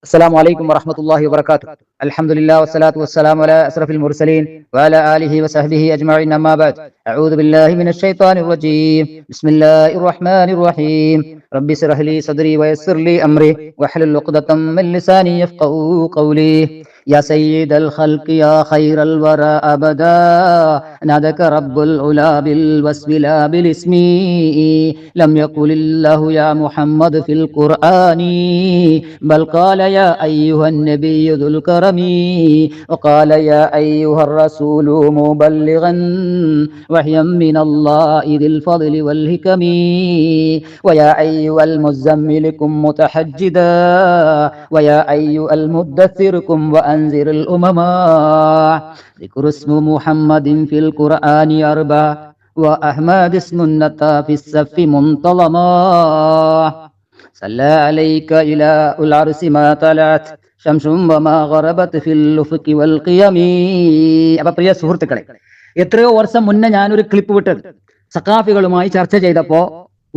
السلام عليكم ورحمة الله وبركاته. الحمد لله والصلاة والسلام على أشرف المرسلين وعلى آله وصحبه أجمعين. أما بعد، أعوذ بالله من الشيطان الرجيم. بسم الله الرحمن الرحيم. رب اشرح لي صدري ويسر لي أمري واحلل عقدة من لساني يفقهوا قولي. يا سيد الخلق يا خير الورى أبدا، نادك رب العلا بالوصف لا بالاسم. لم يقل الله يا محمد في القرآن، بل قال يا أيها النبي ذو الكرم، وقال يا أيها الرسول مبلغا وحيا من الله ذي الفضل والحكم، ويا أيها المزمل قم متحجدا، ويا أيها المدثر قم وأنذر الأمم. ذكر اسم محمد في القرآن أربع، وأحمد اسم النتا في السف منتظما. صلى عليك إلى العرس ما طلعت شمس وما غربت في الأفق والقيم. അപ്പൊ പ്രിയ സുഹൃത്തുക്കളെ, എത്രയോ വർഷം മുന്നേ ഞാനൊരു ക്ലിപ്പ് വിട്ടത് സഖാഫികളുമായി ചർച്ച ചെയ്തപ്പോ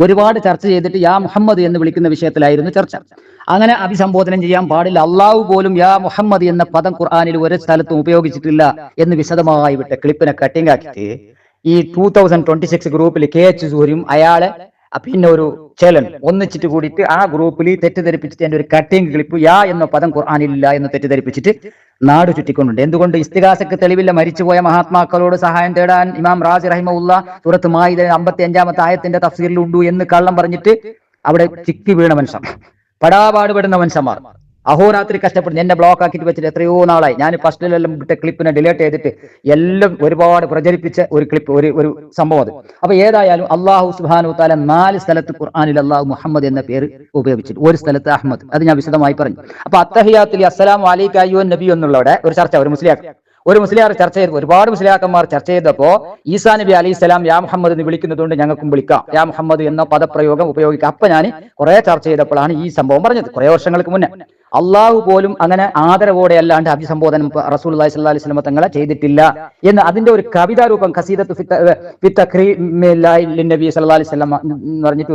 ഒരുപാട് ചർച്ച ചെയ്തിട്ട് യാ മുഹമ്മദ് എന്ന് വിളിക്കുന്ന വിഷയത്തിലായിരുന്നു ചർച്ച. അങ്ങനെ അഭിസംബോധനം ചെയ്യാൻ പാടില്ല, അള്ളാഹു പോലും യാ മുഹമ്മദ് എന്ന പദം ഖുർആനിൽ ഒരു സ്ഥലത്തും ഉപയോഗിച്ചിട്ടില്ല എന്ന് വിശദമായി വിട്ട ക്ലിപ്പിനെ കട്ടിങ് ആക്കിയിട്ട് ഈ 2026 ഗ്രൂപ്പിൽ KH സൂര്യയും അയാളെ പിന്നെ ഒരു ചേലൻ ഒന്നിച്ചിട്ട് കൂടിയിട്ട് ആ ഗ്രൂപ്പിൽ തെറ്റിദ്ധരിപ്പിച്ചിട്ട് എന്റെ ഒരു കട്ടിങ് ക്ലിപ്പ് യാ എന്ന പദം ഖുർആനിലില്ല എന്ന് തെറ്റിദ്ധരിപ്പിച്ചിട്ട് നാട് ചുറ്റിക്കൊണ്ടുണ്ട്. എന്തുകൊണ്ട്? ഇസ്തിഗാസക്ക് തെളിവില്ല. മരിച്ചുപോയ മഹാത്മാക്കളോട് സഹായം തേടാൻ ഇമാം റാസി റഹിമഹുല്ല സൂറത്ത് മാഇദ 55-ാമത്തെ ആയത്തിന്റെ തഫ്സീറിലുണ്ട് എന്ന് കള്ളം പറഞ്ഞിട്ട് അവിടെ ചിക്കി വീണ മനുഷ്യൻ, പടാപാടുപെടുന്ന മനുഷ്യന്മാർ അഹോരാത്രി കഷ്ടപ്പെടുന്നു. എന്നെ ബ്ലോക്ക് ആക്കിയിട്ട് വെച്ചിട്ട് എത്രയോ നാളായി. ഞാൻ ഫസ്റ്റിലെല്ലാം വിട്ട ക്ലിപ്പിനെ ഡിലീറ്റ് ചെയ്തിട്ട് എല്ലാം ഒരുപാട് പ്രചരിപ്പിച്ച ഒരു ക്ലിപ്പ്, ഒരു സംഭവം അത്. അപ്പൊ ഏതായാലും അള്ളാഹു സുബ്ഹാനഹു വ തആല 4 സ്ഥലത്ത് ഖുർആനിൽ അള്ളാഹു മുഹമ്മദ് എന്ന പേര് ഉപയോഗിച്ചിട്ട്, ഒരു സ്ഥലത്ത് അഹമ്മദ്. അത് ഞാൻ വിശദമായി പറഞ്ഞു. അപ്പൊ അത്തഹിയാത്തിൽ അസ്സലാമു അലൈക അയ്യുഹൻ നബി എന്നുള്ളവിടെ ഒരു ചർച്ച, ഒരു മുസ്ലിയാർ ചർച്ച ചെയ്തു. ഒരുപാട് മുസ്ലിയാക്കന്മാർ ചർച്ച ചെയ്തപ്പോ ഈസാ നബി അലൈഹിസ്സലാം യാ മുഹമ്മദ് എന്ന് വിളിക്കുന്നതുകൊണ്ട് ഞങ്ങൾക്കും വിളിക്കാം, യാ മുഹമ്മദ് എന്ന പദപ്രയോഗം ഉപയോഗിക്കാം. അപ്പൊ ഞാൻ കുറെ ചർച്ച ചെയ്തപ്പോഴാണ് ഈ സംഭവം പറഞ്ഞത്, കുറെ വർഷങ്ങൾക്ക് മുന്നേ. അള്ളാഹു പോലും അങ്ങനെ ആദരവോടെ അല്ലാണ്ട് അഭിസംബോധനം റസൂലുള്ളാഹി സ്വല്ലല്ലാഹി അലൈഹി വസല്ലം തങ്ങളെ ചെയ്തിട്ടില്ല എന്ന് അതിന്റെ ഒരു കവിതാ രൂപം ഖസീദത്തു ഫി തക്രീമിൽ നബി സ്വല്ലല്ലാഹി അലൈഹി വസല്ലം എന്ന് പറഞ്ഞിട്ട്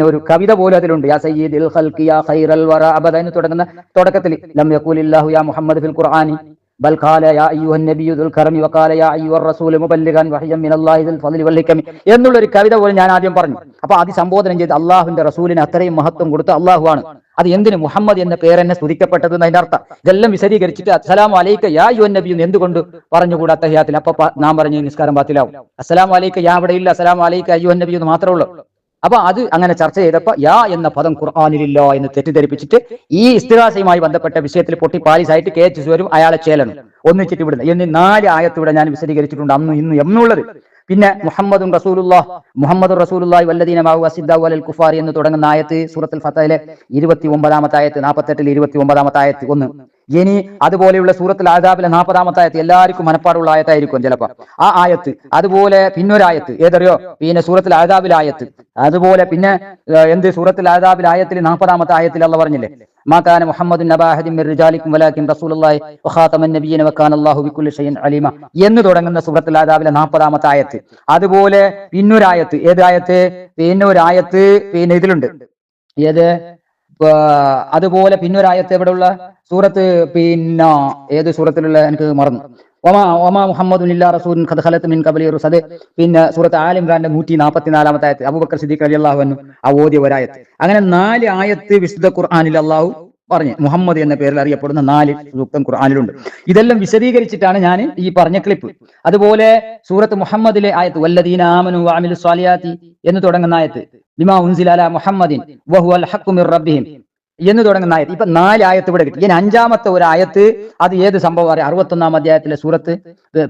ഒരു കവിത പോലും അതിലുണ്ട്. യാ സയ്യിദുൽ ഖൽഖി യാ ഖൈറൽ വറ അബദ എന്ന് തുടങ്ങുന്ന തുടക്കത്തിൽ ലം യഖൂലില്ലാഹു യാ മുഹമ്മദ് ഫിൽ ഖുർആനി ബൽ ഖാല യാ അയ്യുഹൻ നബിയ്യു ദുൽ കറമി വഖാല യാ അയ്യുഹർ റസൂലു മുബല്ലിഗൻ വഹിയ്യൻ മിനല്ലാഹി ദിൽ ഫദ്ലി വൽ ഹിക്മി എന്നുള്ള ഒരു കവിത പോലും ഞാൻ ആദ്യം പറഞ്ഞു. അപ്പൊ അത് സംബോധനം ചെയ്ത് അള്ളാഹുവിന്റെ റസൂലിന് അത്രയും മഹത്വം കൊടുത്ത അള്ളാഹു ആണ്. അത് എന്തിന് മുഹമ്മദ് എന്ന പേരെന്നെ സ്തുതിക്കപ്പെട്ടത് എന്നതിന്റെ അർത്ഥം. ഇതെല്ലാം വിശദീകരിച്ചിട്ട് അസ്സലാമു അലൈക യാ അയ്യുഹൻ നബിയ്യു എന്തുകൊണ്ട് പറഞ്ഞുകൂടാ തഹിയാത്തിൽ? അപ്പൊ നാം പറഞ്ഞു നിസ്കാരം ബാത്തിലാവും. അസ്സലാമു അലൈക യാ അവിടെ ഇല്ല, അസ്സലാമു അലൈക അയ്യുഹൻ നബിയ്യു എന്ന് മാത്രമേ ഉള്ളൂ. അപ്പൊ അത് അങ്ങനെ ചർച്ച ചെയ്തപ്പോ യാ എന്ന പദം ഖുർആനിലില്ല എന്ന് തെറ്റിദ്ധരിപ്പിച്ചിട്ട് ഈ ഇസ്തിഗാസയുമായി ബന്ധപ്പെട്ട വിഷയത്തിൽ പൊട്ടി പാലിസായിട്ട് KH വരും അയാളെ ചേലനും ഒന്നിച്ചിട്ട് വിടുന്നത് എന്നീ 4 ആയത്ത് ഇവിടെ ഞാൻ വിശദീകരിച്ചിട്ടുണ്ട്, അന്നും ഇന്നും എന്നുള്ളത്. പിന്നെ മുഹമ്മദും റസൂലുള്ളാഹി വല്ലദീന മഅഹു അസിദ്ദാഉ അലൽ കുഫാരി എന്ന് തുടങ്ങുന്ന ആയത്ത് സൂറത്തുൽ ഫതഹിലെ 29-ാമത്തെ ആയത്ത്, 48-ൽ 29-ാമത്തെ ആയത്ത് ഒന്ന്. ഇനി അതുപോലെയുള്ള സൂറത്തുൽ അഹ്സാബിലെ 40-ാമത്തെ ആയത്ത് എല്ലാവർക്കും മനപ്പാടുള്ള ആയത്തായിരിക്കും ചിലപ്പോ ആ ആയത്ത്. അതുപോലെ പിന്നൊരായത്ത് ഏതറിയോ? പിന്നെ സൂറത്തുൽ അഹ്സാബിലെ ആയത്ത്. അതുപോലെ പിന്നെ സൂറത്തുൽ അഹ്സാബിലെ ആയത്തിൽ 40-ാമത്തെ ആയത്തിൽ അല്ലാഹു പറഞ്ഞില്ലേ, മാ കാന മുഹമ്മദുൻ നബാ അഹദിൻ മിർ റിജാലിക്കും വലാകിൻ റസൂലുള്ളാഹി വഖാതമൻ നബിയ്യിന വകാന അല്ലാഹു ബികുല്ലി ഷൈഇൻ അലീമ എന്ന് തുടങ്ങുന്ന സൂറത്തുൽ അഹ്സാബിലെ 40-ാമത്തെ ആയത്ത്. അതുപോലെ പിന്നൊരായത്ത്, ഏതായത്ത്? പിന്നൊരായത്ത് ഇതിലുണ്ട്. അതുപോലെ പിന്നൊരായത്ത് എവിടെയുള്ള സൂറത്ത്? പിന്നെ ഏത് സൂറത്തിലുള്ള എനിക്ക് മറന്നു. ഒമാ മുഹമ്മദുൻ ഇല്ലാ റസൂലുൻ ഖദ് ഖലത് മിൻ ഖബ്ലിഹി റുസൽ. പിന്നെ സൂറത്ത് ആൽ ഇംറാന്റെ 144-ാമത്തെ ആയത്ത് അബൂബക്കർ സിദ്ദീഖ് റളിയല്ലാഹു അൻഹു ഓതിയ ഒരായത്ത്. അങ്ങനെ 4 ആയത്ത് വിശുദ്ധ ഖുർആനിൽ അല്ലാഹു പറഞ്ഞു മുഹമ്മദ് എന്ന പേരിൽ അറിയപ്പെടുന്ന 4 സൂക്തം ഖുർആനിലുണ്ട്. ഇതെല്ലാം വിശദീകരിച്ചിട്ടാണ് ഞാൻ ഈ പറഞ്ഞ ക്ലിപ്പ്. അതുപോലെ സൂറത്ത് മുഹമ്മദിലെ ആയത്ത് വല്ലദീന ആമനു വഅമിലു സ്വാലിഹാത്തി എന്ന് തുടങ്ങുന്ന ആയത്ത്, ബിമാ ഉൻസില അലാ മുഹമ്മദിൻ വഹുവൽ ഹഖ്ഖു മിർ റബ്ബിഹിം എന്ന് തുടങ്ങുന്ന ആയത്ത്. ഇപ്പൊ 4 ആയത്ത് ഇവിടെ കിട്ടി. ഇനി 5-ാമത്തെ ഒരു ആയത്ത്, അത് ഏത് സംഭവം അറിയാം? 61-ാം അധ്യായത്തിലെ സൂറത്ത്,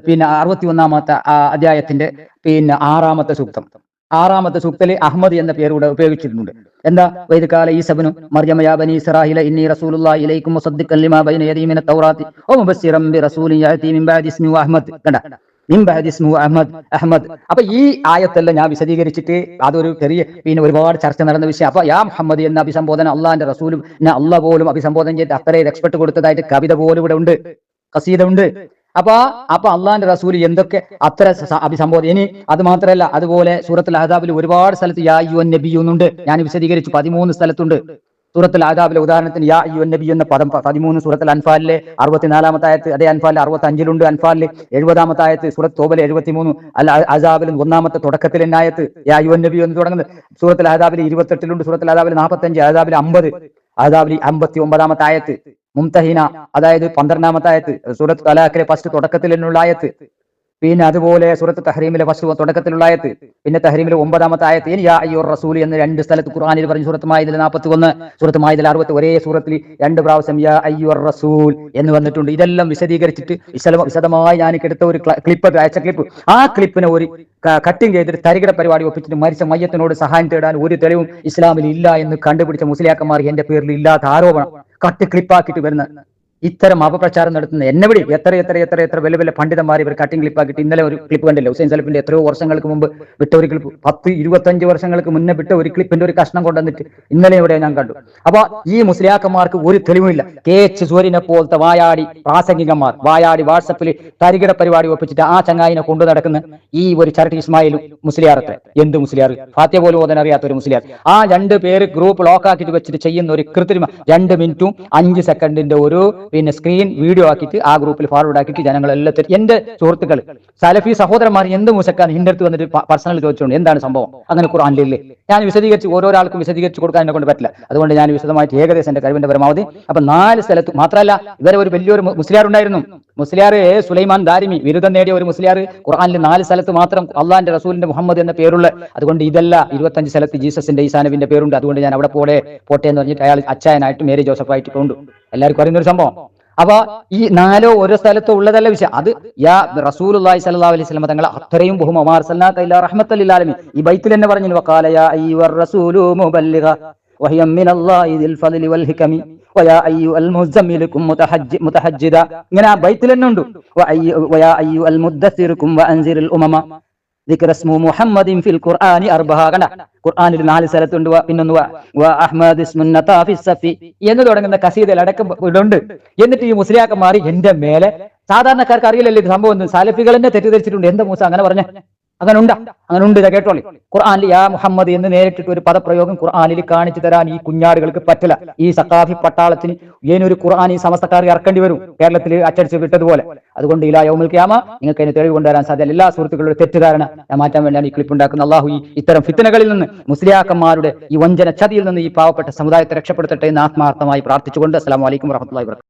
പിന്നെ 61-ാമത്തെ അധ്യായത്തിന്റെ 6-ാമത്തെ സൂക്തം. 6-ാമത്തെ സൂക്തത്തിൽ അഹ്മദ് എന്ന പേര് ഇവിടെ ഉപയോഗിച്ചിട്ടുണ്ട്. എന്താ? വൈദ് ഖാല ഈസ ഇബ്നു മർയം യാ ബനി ഇസ്രായീല ഇന്നി റസൂലുള്ളാഹി ഇലൈക്കും മുസദ്ദിഖൻ ലിമാ ബൈന യദീ മിനത് തൗറാത്തി വമുബശ്ശിറൻ ബിറസൂലിൻ യഅതി മിൻ ബഅദി ഇസ്മിഹി അഹ്മദ്. കണ്ട, മിൻ ബഅദി ഇസ്മിഹി അഹ്മദ്. അപ്പൊ ഈ ആയത്തെല്ലാം ഞാൻ വിശദീകരിച്ചിട്ട് അതൊരു ചെറിയ ഒരുപാട് ചർച്ച നടന്ന വിഷയം. അപ്പൊ യാ മുഹമ്മദ് എന്ന അഭിസംബോധന അള്ളാഹിന്റെ റസൂലും അള്ളാഹ് പോലും അഭിസംബോധന ചെയ്ത് അത്രയും എക്സ്പെർട്ട് കൊടുത്തതായിട്ട് കവിത പോലും ഇവിടെ ഉണ്ട്, ഖസീദ ഉണ്ട്. അപ്പൊ അള്ളാഹിന്റെ റസൂൽ എന്തൊക്കെ അത്ര അഭിസംബോധന. ഇനി അത് മാത്രമല്ല, അതുപോലെ സൂറത്തുൽ അഹ്സാബിൽ ഒരുപാട് സ്ഥലത്ത് യാ അയ്യുഹൻ നബിയ്യു എന്നുണ്ട്. ഞാൻ വിശദീകരിച്ചു 13 സ്ഥലത്തുണ്ട്. സൂറത്തുൽ ആദാബിലെ ഉദാഹരണത്തിന് യാ അയ്യുഹൻ നബി എന്ന പദം 13 സൂറത്തുൽ അൻഫാലിലെ 64 ആയത്ത്, അതേ അൻഫാലിലെ 65 അൻഫാലിലെ 70 ആയത്ത്, സൂറത്ത് തോബയിലെ 73, അൽ അസാബിൽ 1 തുടക്കത്തിൽ ആയത്ത് യാ അയ്യുഹൻ നബി എന്ന് തുടങ്ങുന്നത്, സൂറത്തുൽ ആദാബിൽ 28 സൂറത്തുൽ ആദാബിൽ 45, ആദാബിൽ 50, ആദാബിൽ 59 ആയത്ത്, മുംതഹിന അതായത് 12 ആയത്ത്, സൂറത്ത് തലാഖിലെ ഫസ്റ്റ് തുടക്കത്തിൽ ആയത്ത്, പിന്നെ അതുപോലെ സൂറത്ത് തഹ്രീമിലെ ഫസ്റ്റ് തുടക്കത്തിലുള്ള ആയത്ത്, പിന്നെ തഹ്രീമിലെ 9 ആയത്ത്. ഇനി യാ അയ്യുർ റസൂൽ എന്ന് 2 സ്ഥലത്ത് ഖുർആനിൽ പറഞ്ഞു. സൂറത്ത് മാഇദയിൽ 41, സൂറത്ത് മാഇദയിൽ 60, ഒരേ സൂറത്തിൽ 2 പ്രാവശ്യം യാ അയ്യുർ റസൂൽ എന്ന് വന്നിട്ടുണ്ട്. ഇതെല്ലാം വിശദീകരിച്ചിട്ട് വിശദമായി ഞാൻ എടുത്ത ഒരു ക്ലിപ്പ്, അയച്ച ക്ലിപ്പ്, ആ ക്ലിപ്പിനെ ഒരു കട്ടിങ് ചെയ്തിട്ട് തരികിട പരിപാടി ഒപ്പിച്ചിട്ട് മരിച്ച മയ്യത്തിനോട് സഹായം തേടാൻ ഒരു തെളിവും ഇസ്ലാമിൽ ഇല്ല എന്ന് കണ്ടുപിടിച്ച മുസ്ലിയാക്കന്മാർ എന്റെ പേരിൽ ഇല്ലാത്ത ആരോപണം കട്ട് ക്ലിപ്പാക്കിയിട്ട് വരുന്ന ഇത്തരം അപപ്രചാരം നടത്തുന്ന എന്നെ വിടി എത്ര വലിയ വലിയ പണ്ഡിതന്മാർ ഇവർ കട്ടിങ് ക്ലിപ്പാക്കിയിട്ട് ഇന്നലെ ഒരു ക്ലിപ്പ് കണ്ടില്ല, ഹുസൈൻ സലഫിന്റെ എത്രയോ വർഷങ്ങൾക്ക് മുമ്പ് വിട്ട ഒരു ക്ലിപ്പ്, 10-25 വർഷങ്ങൾക്ക് മുന്നേ വിട്ട ഒരു ക്ലിപ്പിന്റെ ഒരു കഷ്ണം കൊണ്ടുവന്നിട്ട് ഇന്നലെ ഇവിടെ ഞാൻ കണ്ടു. അപ്പൊ ഈ മുസ്ലിയാക്കന്മാർക്ക് ഒരു തെളിവുമില്ല. KH സൂര്യനെ പോലത്തെ വായാടി പ്രാസംഗികന്മാർ വായാടി വാട്സപ്പിൽ തരികിട പരിപാടി ഒപ്പിച്ചിട്ട് ആ ചങ്ങായിനെ കൊണ്ടു നടക്കുന്ന ഈ ഒരു ചരട്ടി ഇസ്മായിലും മുസ്ലിയാറത്തെ എന്ത് മുസ്ലിയാർ, ഫാത്തിഹ പോലും ഓതാൻ അറിയാത്ത ഒരു മുസ്ലിയാർ, ആ 2 പേര് ഗ്രൂപ്പ് ലോക്കാക്കിയിട്ട് വെച്ചിട്ട് ചെയ്യുന്ന ഒരു കൃത്രിമ 2 മിനിറ്റും 5 സെക്കൻഡിന്റെ ഒരു പിന്നെ സ്ക്രീൻ വീഡിയോ ആക്കിയിട്ട് ആ ഗ്രൂപ്പിൽ ഫോർവേഡ് ആക്കിയിട്ട് ജനങ്ങളെല്ലാം എന്റെ സുഹൃത്തുക്കൾ സലഫി സഹോദരന്മാർ എന്ത് മൂസക്കാൻ ഹിന്റെ അടുത്ത് വന്നിട്ട് പേഴ്സണൽ ചോദിച്ചുകൊണ്ട് എന്താണ് സംഭവം, അങ്ങനെ ഖുർആനിലില്ലേ? ഞാൻ വിശദീകരിച്ച് ഓരോരാൾക്കും വിശദീകരിച്ച് കൊടുക്കാൻ എന്നെ കൊണ്ട് പറ്റില്ല. അതുകൊണ്ട് ഞാൻ വിശദമായിട്ട് ഏകദേശം എന്റെ കഴിവിന്റെ പരമാവധി. അപ്പൊ 4 സ്ഥലത്ത് മാത്രമല്ല, ഇവരെ ഒരു വലിയൊരു മുസ്ലിയാർ ഉണ്ടായിരുന്നു, മുസ്ലിയാർ സുലൈമാൻ ദാരിമി, ബിരുദം നേടിയ ഒരു മുസ്ലിയാർ, ഖുർആനിൽ 4 സ്ഥലത്ത് മാത്രം അള്ളാന്റെ റസൂലിന്റെ മുഹമ്മദ് എന്ന പേരുള്ള. അതുകൊണ്ട് ഇതല്ല 25 സ്ഥലത്ത് ജീസസിന്റെ ഈസാനബിന്റെ പേരുണ്ട്. അതുകൊണ്ട് ഞാൻ അവിടെ പോട്ടെ എന്ന് പറഞ്ഞിട്ട് അയാൾ അച്ചായനായിട്ട് മേരി ജോസഫായിട്ട് കൊണ്ട് എല്ലാവർക്കും അറിയുന്ന ഒരു സംഭവം. അപ്പൊ ഈ 4 ഓരോ സ്ഥലത്തോ ഉള്ളതല്ല വിഷയം. അത് യാ റസൂലുള്ളാഹി സ്വല്ലല്ലാഹു അലൈഹി വസല്ലം തങ്ങൾ അത്രയും ബഹുമാ അർസൽനാക ഇല്ലാ റഹ്മത്തൽ ലിൽ ആലമീൻ ഈ ബൈത്തിൽ തന്നെ പറഞ്ഞു, വഖാല യാ അയ്യുർ റസൂലു മുബല്ലിഗ വഹിയ മിനല്ലാഹി ദിൽ ഫളി വൽ ഹികമി വയാ അയ്യുൽ മുസമ്മിൽ കും മുതഹജ്ജിദ. ഇങ്ങനെ ആ ബൈത്തിൽ തന്നെ ഉണ്ട്. വയാ അയ്യുൽ മുദ്ദസ്സിർ കും വഅൻസിറുൽ ഉമമ ദിക്റസ്മു മുഹമ്മദിൻ ഫിൽ ഖുർആനി അർബഹ. കണ്ട, ഖുർആനിൽ 4 സ്ഥലത്തുണ്ട്. പിന്നൊന്ന് അഹ്മദ് ഇസ്മുൻ നതാഫിസ് സഫി എന്ന് തുടങ്ങുന്ന കസീദയിൽ അടക്കം ഇടുണ്ട്. എന്നിട്ട് ഈ മുസ്ലിയാക്കന്മാർ എന്റെ മേലെ, സാധാരണക്കാർക്ക് അറിയില്ലല്ലോ ഇത് സംഭവം, സാലഫികൾ തന്നെ തെറ്റിദ്ധരിച്ചിട്ടുണ്ട്. എന്താ മൂസ അങ്ങനെ പറഞ്ഞ? അങ്ങനെ ഉണ്ട്, ഇതാ കേട്ടോളി. ഖുർആനിൽ യാ മുഹമ്മദ് എന്ന് നേരിട്ടിട്ട് ഒരു പദപ്രയോഗം ഖുർആനിൽ കാണിച്ചു തരാൻ ഈ കുഞ്ഞാടുകൾക്ക് പറ്റില്ല. ഈ സഖാഫി പട്ടാളത്തിന് ഇതിനൊരു ഖുർആൻ ഈ സമസ്തക്കാർക്ക് ഇറക്കേണ്ടി വരും, കേരളത്തിൽ അച്ചടിച്ച് വിട്ടതുപോലെ. അതുകൊണ്ട് ഇലാ യൗമുൽ ഖിയാമ നിങ്ങൾക്ക് അതിന് തെളിവ് കൊണ്ടുവരാൻ സാധ്യത. എല്ലാ സുഹൃത്തുക്കളുടെ തെറ്റിദ്ധാരണ ഞാൻ മാറ്റാൻ വേണ്ടിയാണ് ഈ ക്ലിപ്പ് ഉണ്ടാക്കുന്നത്. അള്ളാഹു ഈ ഇത്തരം ഫിത്നകളിൽ നിന്ന്, മുസ്ലിയാക്കന്മാരുടെ ഈ വഞ്ചന ചതിയിൽ നിന്ന് ഈ പാവപ്പെട്ട സമുദായത്തെ രക്ഷപ്പെടുത്തട്ടെ എന്ന് ആത്മാർത്ഥമായി പ്രാർത്ഥിച്ചുകൊണ്ട് അസ്സലാമു അലൈക്കും വറഹ്മത്തുള്ളാഹി വബറകാതുഹു.